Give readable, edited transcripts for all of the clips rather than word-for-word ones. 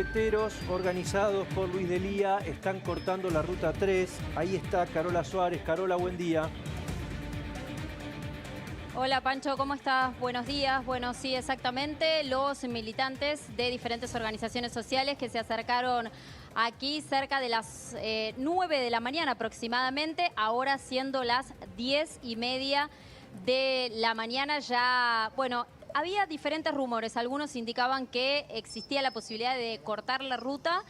mosqueteros organizados por Luis Delía están cortando la ruta 3. Ahí está Carola Suárez. Carola, buen día. Hola Pancho, ¿cómo estás? Buenos días. Bueno, sí, exactamente. Los militantes de diferentes organizaciones sociales que se acercaron aquí cerca de las 9 de la mañana aproximadamente, ahora siendo las 10:30 de la mañana ya, bueno, había diferentes rumores. Algunos indicaban que existía la posibilidad de cortar la ruta,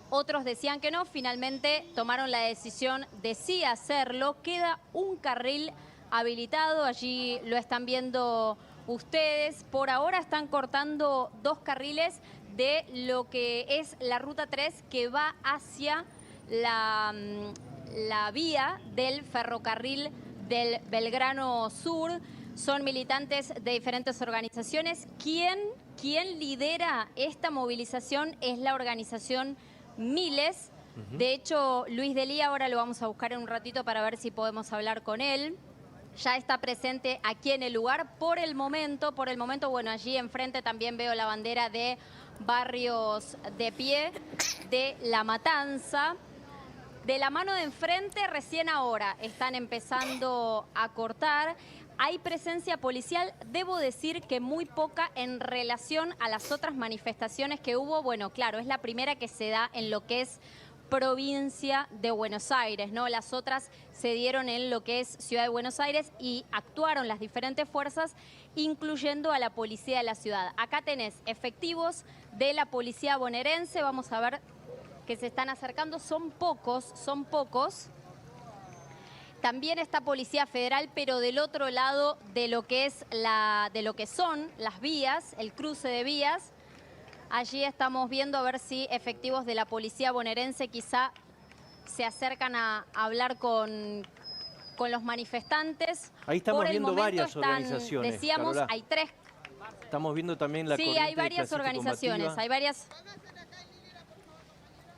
otros decían que no. Finalmente tomaron la decisión de sí hacerlo. Queda un carril habilitado, allí lo están viendo ustedes. Por ahora están cortando 2 carriles de lo que es la ruta 3 que va hacia la vía del ferrocarril del Belgrano Sur. Son militantes de diferentes organizaciones. Quien lidera esta movilización es la organización Miles. De hecho, Luis Delía, ahora lo vamos a buscar en un ratito para ver si podemos hablar con él. Ya está presente aquí en el lugar por el momento, bueno, allí enfrente también veo la bandera de Barrios de Pie de La Matanza. De la mano de enfrente, recién ahora están empezando a cortar. Hay presencia policial, debo decir que muy poca en relación a las otras manifestaciones que hubo. Bueno, claro, es la primera que se da en lo que es provincia de Buenos Aires, ¿no? Las otras se dieron en lo que es Ciudad de Buenos Aires y actuaron las diferentes fuerzas, incluyendo a la policía de la ciudad. Acá tenés efectivos de la policía bonaerense, vamos a ver que se están acercando, son pocos. También está Policía Federal, pero del otro lado de lo que es de lo que son las vías, el cruce de vías. Allí estamos viendo a ver si efectivos de la policía bonaerense quizá se acercan a hablar con los manifestantes. Ahí estamos viendo varias organizaciones. Decíamos, Carola, hay 3. Estamos viendo también la corriente Sí, hay varias organizaciones, combativa. hay varias.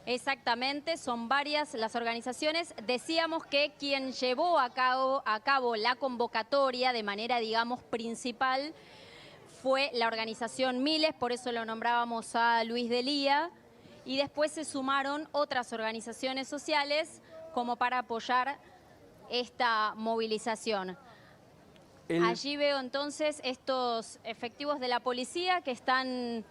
Exactamente, son varias las organizaciones. Decíamos que quien llevó a cabo la convocatoria de manera, digamos, principal fue la organización Miles, por eso lo nombrábamos a Luis Delía, y después se sumaron otras organizaciones sociales como para apoyar esta movilización. Allí veo entonces estos efectivos de la policía que están...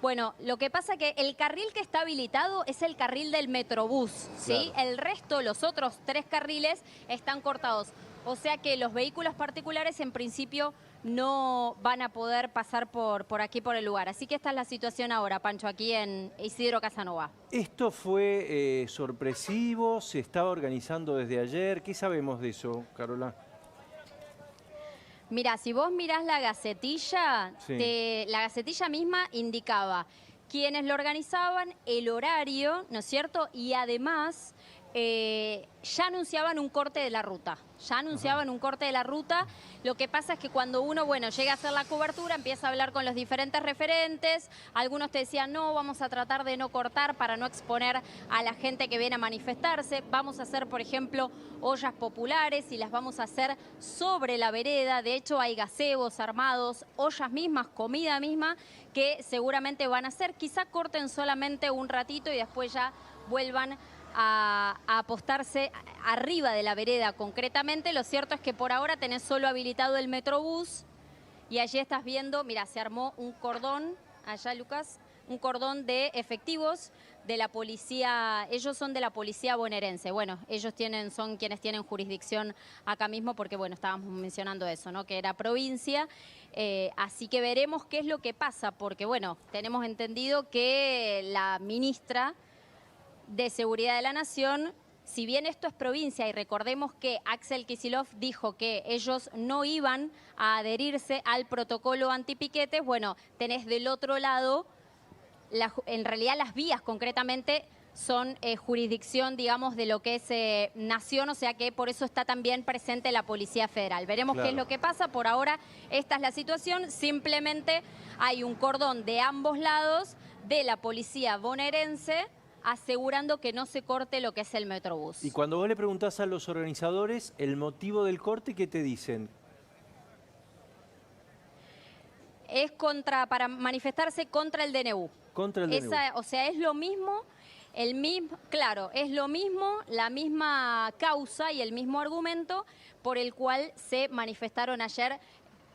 Bueno, lo que pasa es que el carril que está habilitado es el carril del Metrobús, ¿sí? Claro. El resto, los otros 3 carriles, están cortados. O sea que los vehículos particulares en principio no van a poder pasar por aquí, por el lugar. Así que esta es la situación ahora, Pancho, aquí en Isidro Casanova. ¿Esto fue sorpresivo? ¿Se estaba organizando desde ayer? ¿Qué sabemos de eso, Carola? Mira, si vos mirás la gacetilla, Sí. la gacetilla misma indicaba quiénes lo organizaban, el horario, ¿no es cierto? Y además ya anunciaban un corte de la ruta. Lo que pasa es que cuando uno, bueno, llega a hacer la cobertura, empieza a hablar con los diferentes referentes. Algunos te decían, no, vamos a tratar de no cortar para no exponer a la gente que viene a manifestarse. Vamos a hacer, por ejemplo, ollas populares y las vamos a hacer sobre la vereda. De hecho, hay gazebos armados, ollas mismas, comida misma, que seguramente van a hacer. Quizá corten solamente un ratito y después ya vuelvan a apostarse arriba de la vereda concretamente. Lo cierto es que por ahora tenés solo habilitado el Metrobús y allí estás viendo, mira, se armó un cordón, allá Lucas, un cordón de efectivos de la policía. Ellos son de la policía bonaerense. Bueno, ellos son quienes tienen jurisdicción acá mismo porque, bueno, estábamos mencionando eso, ¿no? Que era provincia. Así que veremos qué es lo que pasa porque, bueno, tenemos entendido que la ministra de Seguridad de la Nación, si bien esto es provincia y recordemos que Axel Kicillof dijo que ellos no iban a adherirse al protocolo antipiquetes, bueno, tenés del otro lado, en realidad las vías concretamente son jurisdicción, digamos, de lo que es nación, o sea que por eso está también presente la Policía Federal. Veremos qué es lo que pasa. Por ahora esta es la situación, simplemente hay un cordón de ambos lados de la policía bonaerense asegurando que no se corte lo que es el Metrobús. Y cuando vos le preguntás a los organizadores el motivo del corte, ¿qué te dicen? Es para manifestarse contra el DNU. Contra el DNU. O sea, es lo mismo, claro, es lo mismo, la misma causa y el mismo argumento por el cual se manifestaron ayer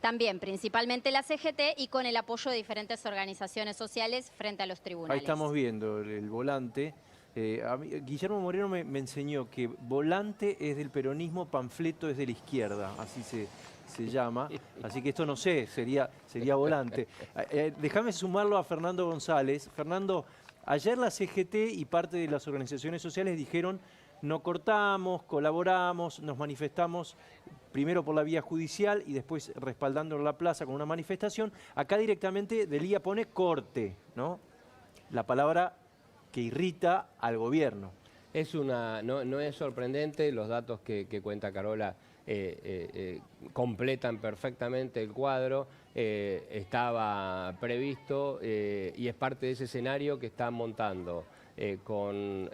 también, principalmente la CGT y con el apoyo de diferentes organizaciones sociales frente a los tribunales. Ahí estamos viendo el volante. Guillermo Moreno me enseñó que volante es del peronismo, panfleto es de la izquierda, así se llama. Así que esto no sé, sería volante. Déjame sumarlo a Fernando González. Fernando, ayer la CGT y parte de las organizaciones sociales dijeron: no cortamos, colaboramos, nos manifestamos primero por la vía judicial y después respaldando en la plaza con una manifestación. Acá directamente Delía pone corte, ¿no? La palabra que irrita al gobierno. No es sorprendente, los datos que cuenta Carola completan perfectamente el cuadro, estaba previsto y es parte de ese escenario que están montando con,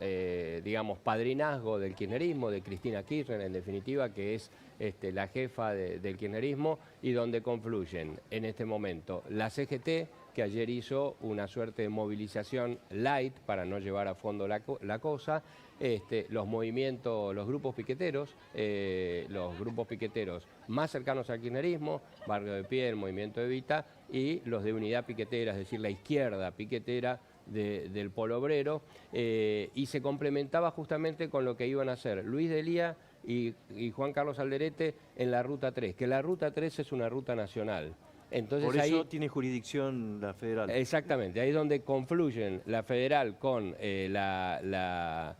digamos, padrinazgo del kirchnerismo, de Cristina Kirchner, en definitiva, que es la jefa del kirchnerismo, y donde confluyen en este momento la CGT, que ayer hizo una suerte de movilización light para no llevar a fondo la cosa, los movimientos, los grupos piqueteros más cercanos al kirchnerismo, Barrio de Pie, el Movimiento Evita, y los de Unidad Piquetera, es decir, la izquierda piquetera del Polo Obrero, y se complementaba justamente con lo que iban a hacer Luis Delía y Juan Carlos Alderete en la Ruta 3, que la Ruta 3 es una ruta nacional. Entonces, por eso tiene jurisdicción la federal. Exactamente, ahí es donde confluyen la federal con la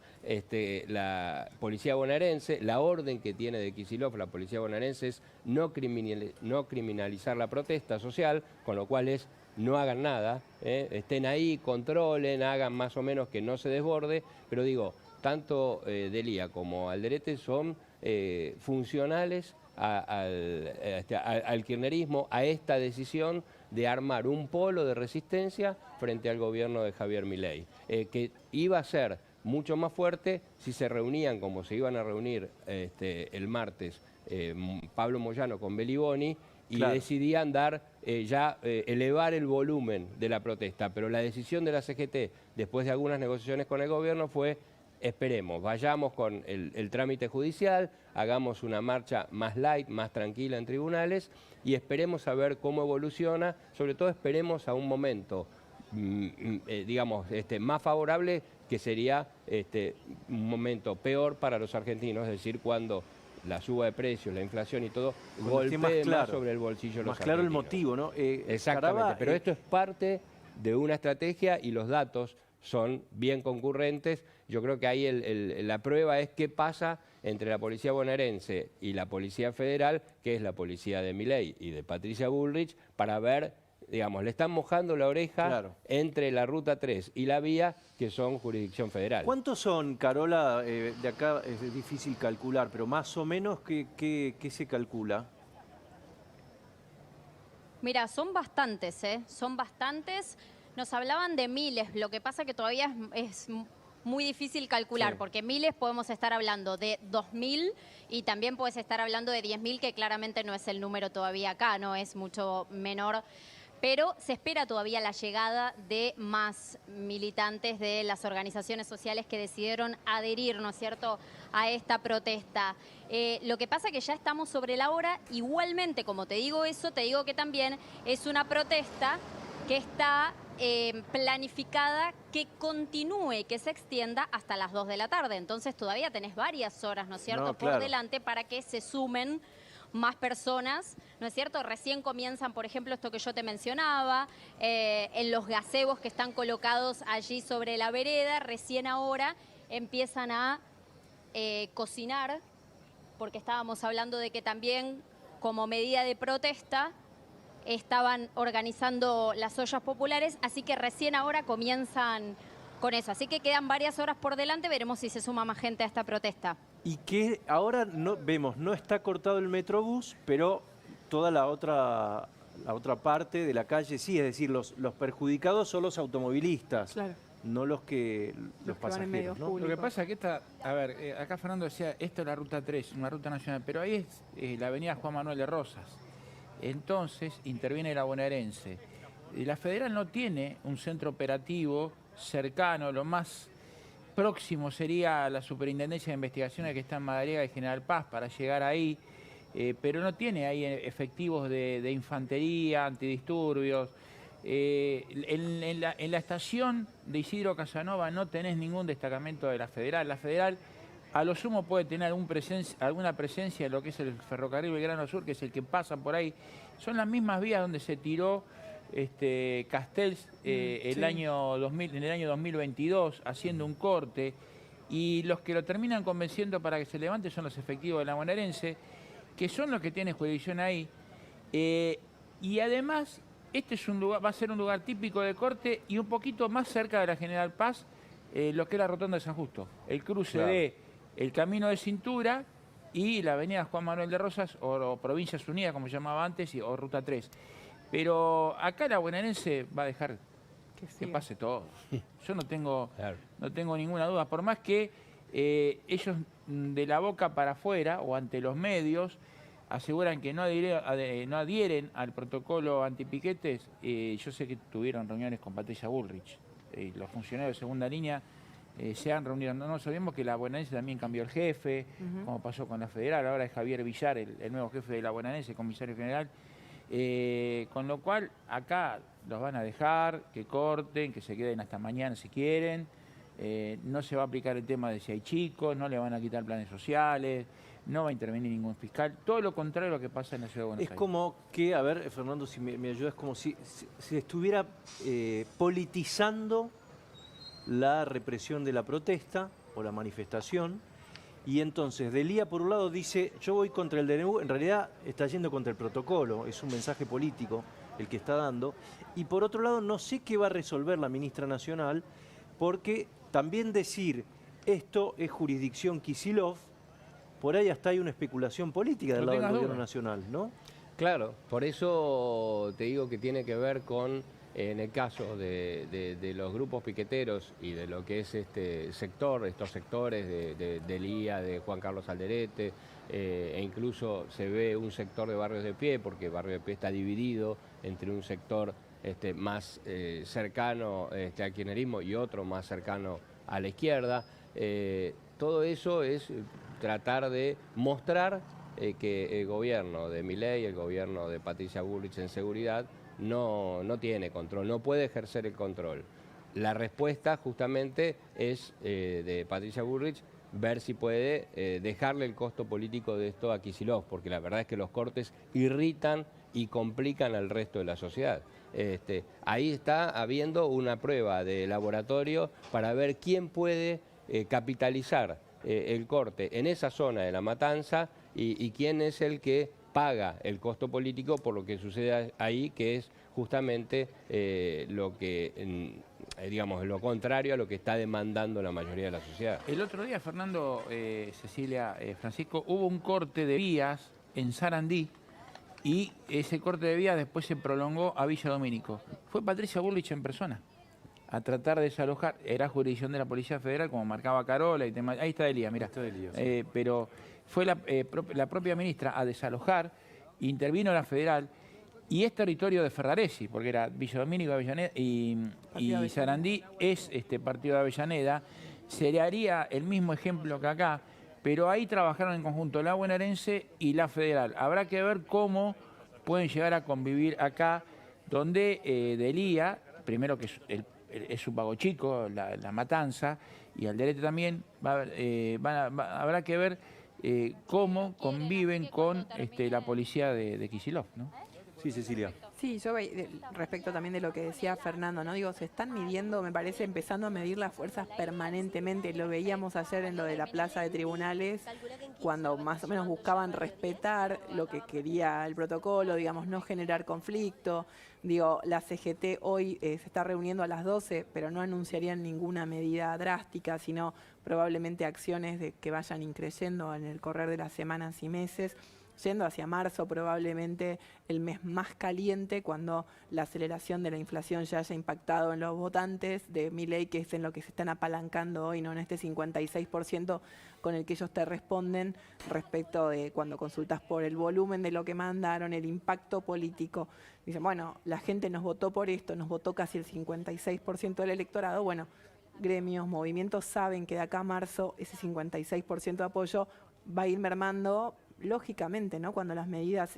policía bonaerense. La orden que tiene de Kicillof la policía bonaerense es no criminalizar la protesta social, con lo cual es no hagan nada, estén ahí, controlen, hagan más o menos que no se desborde, pero digo, tanto Delía como Alderete son funcionales al kirchnerismo, a esta decisión de armar un polo de resistencia frente al gobierno de Javier Milei, que iba a ser mucho más fuerte si se reunían como se iban a reunir el martes Pablo Moyano con Beliboni, y claro, decidían elevar el volumen de la protesta, pero la decisión de la CGT, después de algunas negociaciones con el gobierno, fue: esperemos, vayamos con el trámite judicial, hagamos una marcha más light, más tranquila en tribunales y esperemos a ver cómo evoluciona, sobre todo esperemos a un momento, digamos, más favorable, que sería un momento peor para los argentinos, es decir, cuando la suba de precios, la inflación y todo golpee más sobre el bolsillo de los argentinos. Más claro el motivo, ¿no? Exactamente, Caraba, pero esto es parte de una estrategia y los datos son bien concurrentes. Yo creo que ahí la prueba es qué pasa entre la policía bonaerense y la policía federal, que es la policía de Milei y de Patricia Bullrich, para ver, digamos, le están mojando la oreja, claro, entre la Ruta 3 y la vía, que son jurisdicción federal. ¿Cuántos son, Carola? De acá es difícil calcular, pero más o menos, ¿qué se calcula? Mira, son bastantes, son bastantes. Nos hablaban de miles, lo que pasa que todavía es muy difícil calcular, sí, porque miles podemos estar hablando de 2.000 y también puedes estar hablando de 10.000, que claramente no es el número todavía acá, no es mucho menor, pero se espera todavía la llegada de más militantes de las organizaciones sociales que decidieron adherir, ¿no es cierto?, a esta protesta. Lo que pasa que ya estamos sobre la hora. Igualmente, como te digo eso, te digo que también es una protesta que está planificada que continúe, que se extienda hasta las 2 de la tarde. Entonces todavía tenés varias horas, ¿no es cierto?, claro, por delante para que se sumen más personas, ¿no es cierto? Recién comienzan, por ejemplo, esto que yo te mencionaba, en los gazebos que están colocados allí sobre la vereda, recién ahora empiezan a cocinar, porque estábamos hablando de que también como medida de protesta estaban organizando las ollas populares, así que recién ahora comienzan con eso. Así que quedan varias horas por delante, veremos si se suma más gente a esta protesta. Y que ahora no está cortado el Metrobús, pero toda la otra parte de la calle sí, es decir, los perjudicados son los automovilistas, claro, no los pasajeros, ¿no? Lo que pasa es que acá Fernando decía, esto es la Ruta 3, una ruta nacional, pero ahí es la avenida Juan Manuel de Rosas. Entonces interviene la bonaerense. Y la federal no tiene un centro operativo cercano, lo más próximo sería la Superintendencia de Investigaciones que está en Madariaga y General Paz para llegar ahí, pero no tiene ahí efectivos de infantería, antidisturbios. En la estación de Isidro Casanova no tenés ningún destacamento de la federal. La federal a lo sumo puede tener alguna presencia en lo que es el ferrocarril Belgrano Sur, que es el que pasa por ahí. Son las mismas vías donde se tiró Castells en el año 2022 haciendo un corte, y los que lo terminan convenciendo para que se levante son los efectivos de la bonaerense, que son los que tienen jurisdicción ahí, y además este es un lugar, va a ser un lugar típico de corte y un poquito más cerca de la General Paz, lo que es la rotonda de San Justo, el cruce de el Camino de Cintura y la avenida Juan Manuel de Rosas, o Provincias Unidas como se llamaba antes, o Ruta 3. Pero acá la bonaerense va a dejar que pase todo. Yo no tengo ninguna duda. Por más que ellos de la boca para afuera o ante los medios aseguran que no adhieren al protocolo antipiquetes, yo sé que tuvieron reuniones con Patricia Bullrich. Los funcionarios de segunda línea se han reunido. No sabemos que la bonaerense también cambió el jefe, como pasó con la federal. Ahora es Javier Villar, el nuevo jefe de la bonaerense, comisario general. Con lo cual acá los van a dejar que corten, que se queden hasta mañana si quieren. No se va a aplicar el tema de si hay chicos, no le van a quitar planes sociales, no va a intervenir ningún fiscal. Todo lo contrario a lo que pasa en la Ciudad de Buenos Aires. Es como que, a ver, Fernando, si me ayudas, como si estuviera politizando la represión de la protesta o la manifestación. Y entonces Delía, por un lado, dice, yo voy contra el DNU, en realidad está yendo contra el protocolo, es un mensaje político el que está dando. Y por otro lado, no sé qué va a resolver la ministra nacional, porque también decir esto es jurisdicción Kicillof, por ahí hasta hay una especulación política del lado del gobierno nacional, ¿no? Claro, por eso te digo que tiene que ver con, en el caso de los grupos piqueteros y de lo que es este sector, estos sectores de Lía, de Juan Carlos Alderete, e incluso se ve un sector de Barrios de Pie, porque Barrio de Pie está dividido entre un sector más cercano al kirchnerismo y otro más cercano a la izquierda. Todo eso es tratar de mostrar que el gobierno de Milei, el gobierno de Patricia Bullrich en seguridad, no tiene control, no puede ejercer el control. La respuesta justamente es de Patricia Bullrich ver si puede dejarle el costo político de esto a Kicillof, porque la verdad es que los cortes irritan y complican al resto de la sociedad. Ahí está habiendo una prueba de laboratorio para ver quién puede capitalizar el corte en esa zona de La Matanza y quién es el que paga el costo político por lo que sucede ahí, que es justamente lo que, digamos, lo contrario a lo que está demandando la mayoría de la sociedad. El otro día, Fernando, Cecilia, Francisco, hubo un corte de vías en Sarandí y ese corte de vías después se prolongó a Villa Domínico. Fue Patricia Bullrich en persona a tratar de desalojar. Era jurisdicción de la Policía Federal, como marcaba Carola y temas. Ahí está Delía, mira. Sí. Pero fue la propia ministra a desalojar, intervino la federal, y es territorio de Ferraresi, porque era Villa Domínico, Avellaneda, y Sarandí es partido de Avellaneda. Se le haría el mismo ejemplo que acá, pero ahí trabajaron en conjunto la bonaerense y la federal. Habrá que ver cómo pueden llegar a convivir acá, donde Delía, primero que es su pago chico, la Matanza, y Alderete también, habrá que ver cómo conviven con la policía de Kicillof, ¿no? Sí, Cecilia. Sí, yo respecto también de lo que decía Fernando, ¿no? Digo, se están midiendo, me parece, empezando a medir las fuerzas permanentemente. Lo veíamos ayer en lo de la plaza de tribunales, cuando más o menos buscaban respetar lo que quería el protocolo, digamos, no generar conflicto. Digo, la CGT hoy se está reuniendo a las 12, pero no anunciarían ninguna medida drástica, sino probablemente acciones que vayan increyendo en el correr de las semanas y meses. yendo hacia marzo probablemente el mes más caliente, cuando la aceleración de la inflación ya haya impactado en los votantes de Milei, que es en lo que se están apalancando hoy, ¿no? En este 56% con el que ellos te responden respecto de cuando consultas por el volumen de lo que mandaron, el impacto político. Dicen, bueno, la gente nos votó por esto, nos votó casi el 56% del electorado. Bueno, gremios, movimientos saben que de acá a marzo ese 56% de apoyo va a ir mermando, lógicamente, ¿no? Cuando las medidas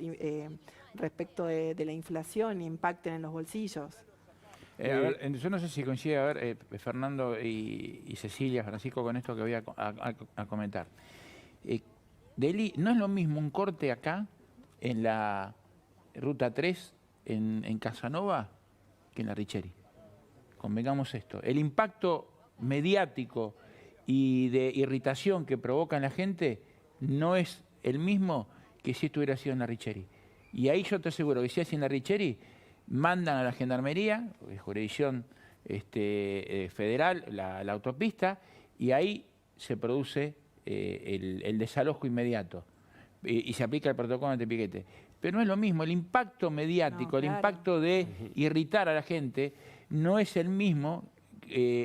respecto de la inflación impacten en los bolsillos. A ver, yo no sé si coincide, a ver, Fernando y Cecilia, Francisco, con esto que voy a comentar. No es lo mismo un corte acá, en la Ruta 3, en Casanova, que en la Richeri. Convengamos esto. El impacto mediático y de irritación que provoca en la gente no es el mismo que si esto hubiera sido en la Richeri. Y ahí yo te aseguro que si es en la Richeri, mandan a la Gendarmería, jurisdicción federal, la autopista, y ahí se produce el desalojo inmediato y se aplica el protocolo antipiquete. Pero no es lo mismo, el impacto mediático, el impacto de irritar a la gente no es el mismo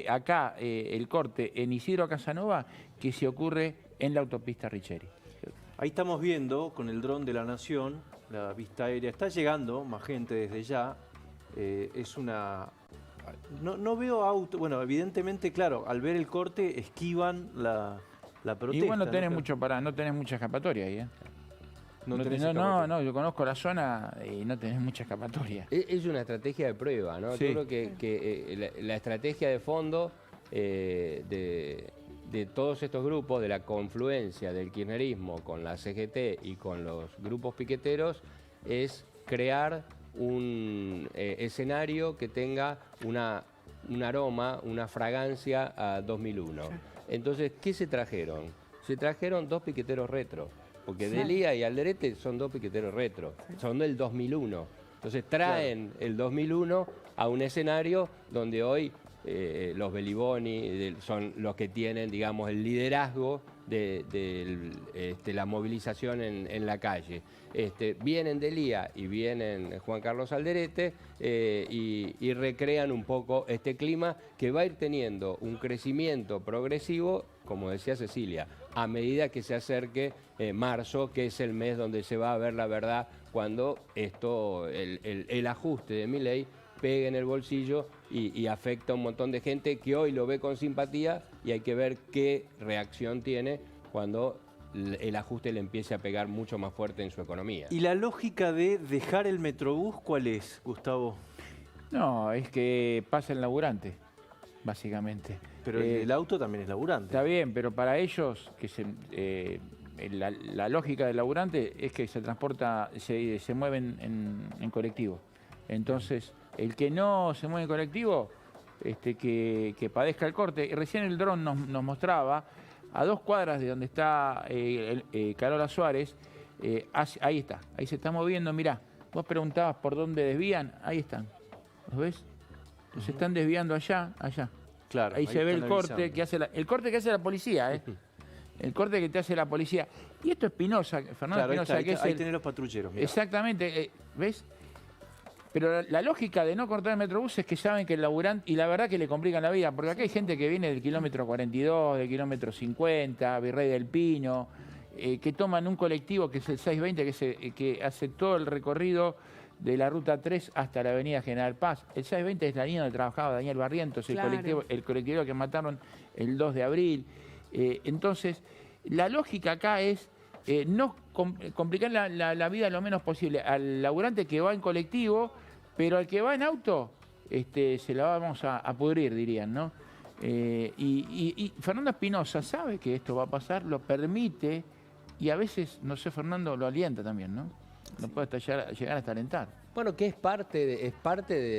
acá, el corte en Isidro Casanova, que si ocurre en la autopista Richeri. Ahí estamos viendo con el dron de la Nación, la vista aérea. Está llegando más gente desde ya. Es una... No veo auto. Bueno, evidentemente, claro, al ver el corte esquivan la protesta. Y bueno, no tenés mucha escapatoria ahí, ¿eh? No, yo conozco la zona y no tenés mucha escapatoria. Es una estrategia de prueba, ¿no? Sí. Yo creo que la estrategia de fondo de todos estos grupos, de la confluencia del kirchnerismo con la CGT y con los grupos piqueteros, es crear un escenario que tenga un aroma, una fragancia a 2001. Entonces, ¿qué se trajeron? Se trajeron 2 piqueteros retro, porque Delía y Alderete son 2 piqueteros retro, son del 2001. Entonces traen el 2001 a un escenario donde hoy los Beliboni son los que tienen, digamos, el liderazgo de la movilización en la calle. Vienen Delía y vienen Juan Carlos Alderete y recrean un poco este clima que va a ir teniendo un crecimiento progresivo, como decía Cecilia, a medida que se acerque marzo, que es el mes donde se va a ver la verdad, cuando el ajuste de Milei pegue en el bolsillo y afecta a un montón de gente que hoy lo ve con simpatía, y hay que ver qué reacción tiene cuando el ajuste le empiece a pegar mucho más fuerte en su economía. ¿Y la lógica de dejar el Metrobús cuál es, Gustavo? No, es que pasa el laburante, básicamente. Pero el auto también es laburante. Está bien, pero para ellos, la lógica del laburante es que se transporta, se mueven en colectivo. Entonces, el que no se mueve en colectivo, que padezca el corte. Y recién el dron nos mostraba, a 2 cuadras de donde está Carola Suárez, ahí está, ahí se está moviendo. Mirá, vos preguntabas por dónde desvían, ahí están. ¿Los ves? Se están desviando allá. Claro, ahí se ve el corte que hace la policía, ¿eh? El corte que te hace la policía. Y esto es Espinosa, Fernando Espinosa, que es ahí tenés los patrulleros. Mirá. Exactamente, ¿ves? Pero la lógica de no cortar el Metrobús es que saben que el laburante, y la verdad que le complican la vida, porque acá hay gente que viene del kilómetro 42, del kilómetro 50, Virrey del Pino, que toman un colectivo que es el 620, que hace todo el recorrido de la Ruta 3 hasta la Avenida General Paz. El 620 es la línea donde trabajaba Daniel Barrientos, claro. el colectivo que mataron el 2 de abril. Entonces, la lógica acá es no complicar la vida lo menos posible al laburante que va en colectivo, pero al que va en auto se la vamos a pudrir, dirían, ¿no? Y Fernando Espinosa sabe que esto va a pasar, lo permite, y a veces, no sé, Fernando lo alienta también, ¿no? No puede llegar hasta alentar. Bueno, que es parte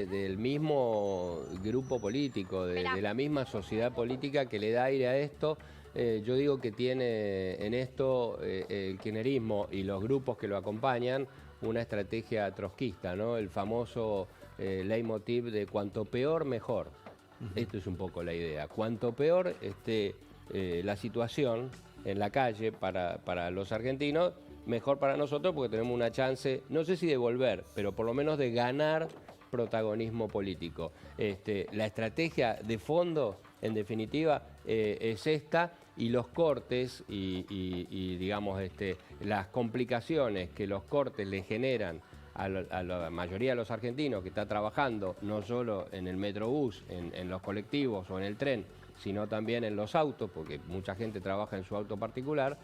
del mismo grupo político, de la misma sociedad política que le da aire a esto. Yo digo que tiene en esto el kirchnerismo y los grupos que lo acompañan una estrategia trotskista, ¿no? El famoso leitmotiv de cuanto peor, mejor. Esto es un poco la idea. Cuanto peor esté la situación en la calle para los argentinos, mejor para nosotros porque tenemos una chance, no sé si de volver, pero por lo menos de ganar protagonismo político. La estrategia de fondo, en definitiva, es esta, y los cortes y digamos, las complicaciones que los cortes le generan a la mayoría de los argentinos que está trabajando, no solo en el metrobús, en los colectivos o en el tren, sino también en los autos, porque mucha gente trabaja en su auto particular,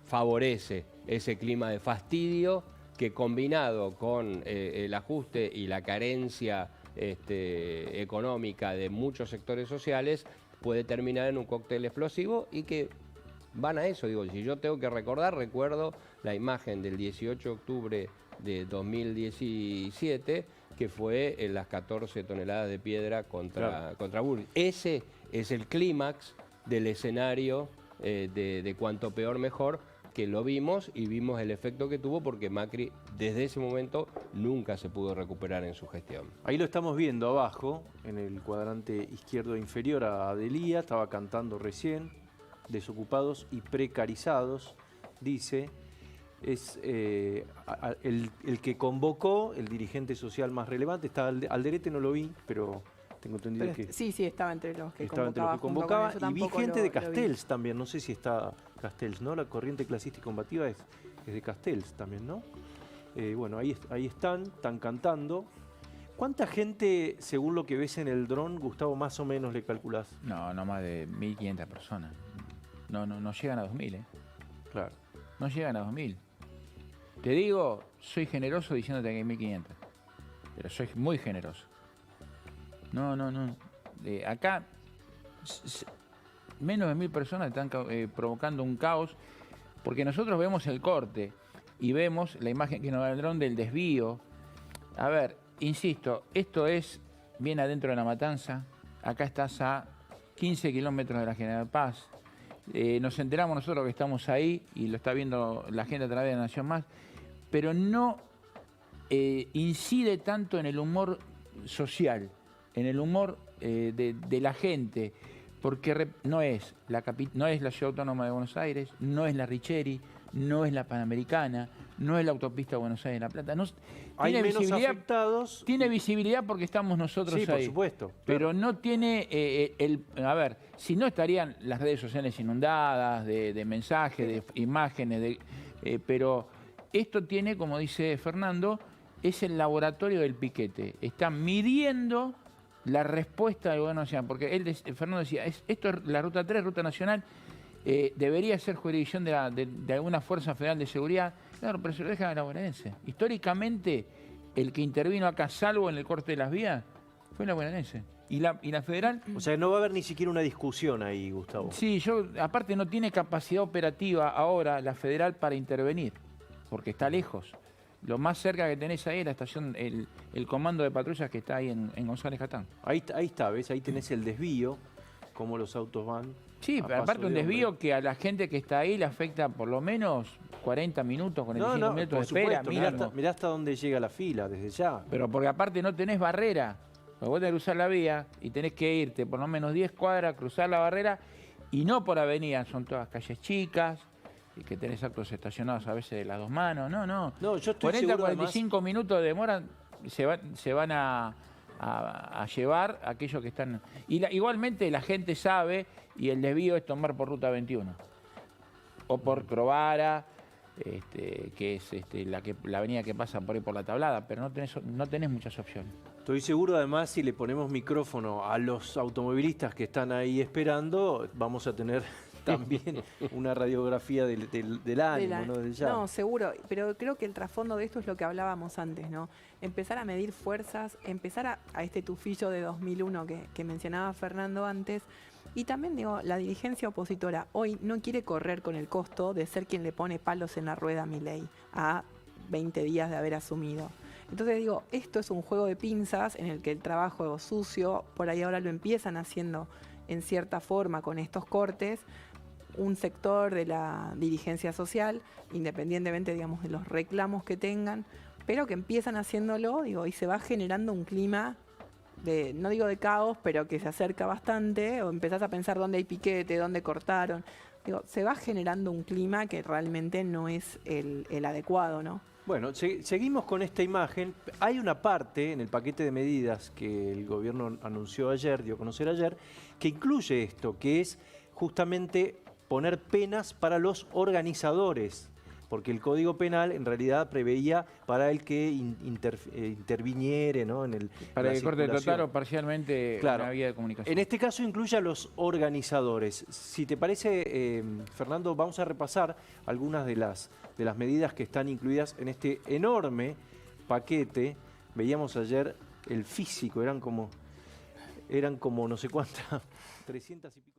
favorece ese clima de fastidio que, combinado con el ajuste y la carencia económica de muchos sectores sociales, puede terminar en un cóctel explosivo y que van a eso. Digo, si yo tengo que recordar, recuerdo la imagen del 18 de octubre de 2017, que fue en las 14 toneladas de piedra contra Burgos. Ese es el clímax del escenario de cuanto peor mejor, que lo vimos y vimos el efecto que tuvo, porque Macri desde ese momento nunca se pudo recuperar en su gestión. Ahí lo estamos viendo abajo, en el cuadrante izquierdo inferior a Adelía, estaba cantando recién, desocupados y precarizados, dice, es el que convocó, el dirigente social más relevante. Está Alderete, no lo vi, pero tengo entendido que... Sí, estaba entre los que estaba entre los que convocaba, y vi gente de Castells también, no sé si está Castells, ¿no? La corriente clasista y combativa es de Castells también, ¿no? Bueno, ahí están cantando. ¿Cuánta gente, según lo que ves en el dron, Gustavo, más o menos le calculás? No más de 1.500 personas. No llegan a 2.000, Claro. No llegan a 2.000. Te digo, soy generoso diciéndote que hay 1.500. Pero soy muy generoso. No. Acá, menos de 1.000 personas están provocando un caos, porque nosotros vemos el corte y vemos la imagen que nos da el dron del desvío. A ver, insisto, esto es bien adentro de La Matanza. Acá estás a 15 kilómetros de la General Paz. Nos enteramos nosotros que estamos ahí y lo está viendo la gente a través de Nación Más, pero no incide tanto en el humor social, en el humor de la gente, porque no es la Ciudad Autónoma de Buenos Aires, no es la Richeri, no es la Panamericana, no es la autopista Buenos Aires-La Plata. No, hay menos afectados. Tiene visibilidad porque estamos nosotros ahí. Sí, por supuesto. Pero no tiene a ver, si no estarían las redes sociales inundadas de mensajes, de imágenes, pero esto tiene, como dice Fernando, es el laboratorio del piquete. Están midiendo la respuesta del gobierno nacional, porque Fernando decía, esto es la Ruta 3, Ruta Nacional, debería ser jurisdicción de alguna fuerza federal de seguridad. Claro, pero se lo dejan a la bonaerense. Históricamente, el que intervino acá, salvo en el corte de las vías, fue la bonaerense. ¿Y la federal? O sea, no va a haber ni siquiera una discusión ahí, Gustavo. Sí, aparte no tiene capacidad operativa ahora la federal para intervenir, porque está lejos. Lo más cerca que tenés ahí es la estación, el comando de patrullas que está ahí en González Catán. Ahí está, ¿ves? Ahí tenés el desvío, cómo los autos van. Sí, pero aparte un desvío que a la gente que está ahí le afecta por lo menos 40 minutos, 45 minutos de espera. Mirá hasta dónde llega la fila, desde ya. Pero porque aparte no tenés barrera. Porque vos tenés que cruzar la vía y tenés que irte por lo menos 10 cuadras, cruzar la barrera, y no por avenida, son todas calles chicas, y que tenés autos estacionados a veces de las dos manos. No, yo estoy 40, 45 minutos de demora se van a llevar aquellos que están... Igualmente la gente sabe, y el desvío es tomar por Ruta 21. O por Crovara, que es la avenida que pasa por ahí por la Tablada, pero no tenés muchas opciones. Estoy seguro, además, si le ponemos micrófono a los automovilistas que están ahí esperando, vamos a tener también una radiografía del ánimo, ¿no? Del ya. No, seguro, pero creo que el trasfondo de esto es lo que hablábamos antes, ¿no? Empezar a medir fuerzas, empezar a este tufillo de 2001 que mencionaba Fernando antes, y también, digo, la dirigencia opositora hoy no quiere correr con el costo de ser quien le pone palos en la rueda a Milei a 20 días de haber asumido. Entonces digo, esto es un juego de pinzas en el que el trabajo sucio, por ahí ahora lo empiezan haciendo en cierta forma con estos cortes, un sector de la dirigencia social, independientemente, digamos, de los reclamos que tengan, pero que empiezan haciéndolo, digo, y se va generando un clima de, no digo de caos, pero que se acerca bastante, o empezás a pensar dónde hay piquete, dónde cortaron. Digo, se va generando un clima que realmente no es el adecuado, ¿no? Bueno, seguimos con esta imagen. Hay una parte en el paquete de medidas que el gobierno anunció ayer, dio a conocer ayer, que incluye esto, que es justamente poner penas para los organizadores, porque el Código Penal en realidad preveía para el que interviniere, ¿no? Para la que corte circulación. total o parcialmente Claro. una vía de comunicación. En este caso incluye a los organizadores. Si te parece, Fernando, vamos a repasar algunas de las medidas que están incluidas en este enorme paquete. Veíamos ayer el físico, eran como no sé cuántas, 300 y pico.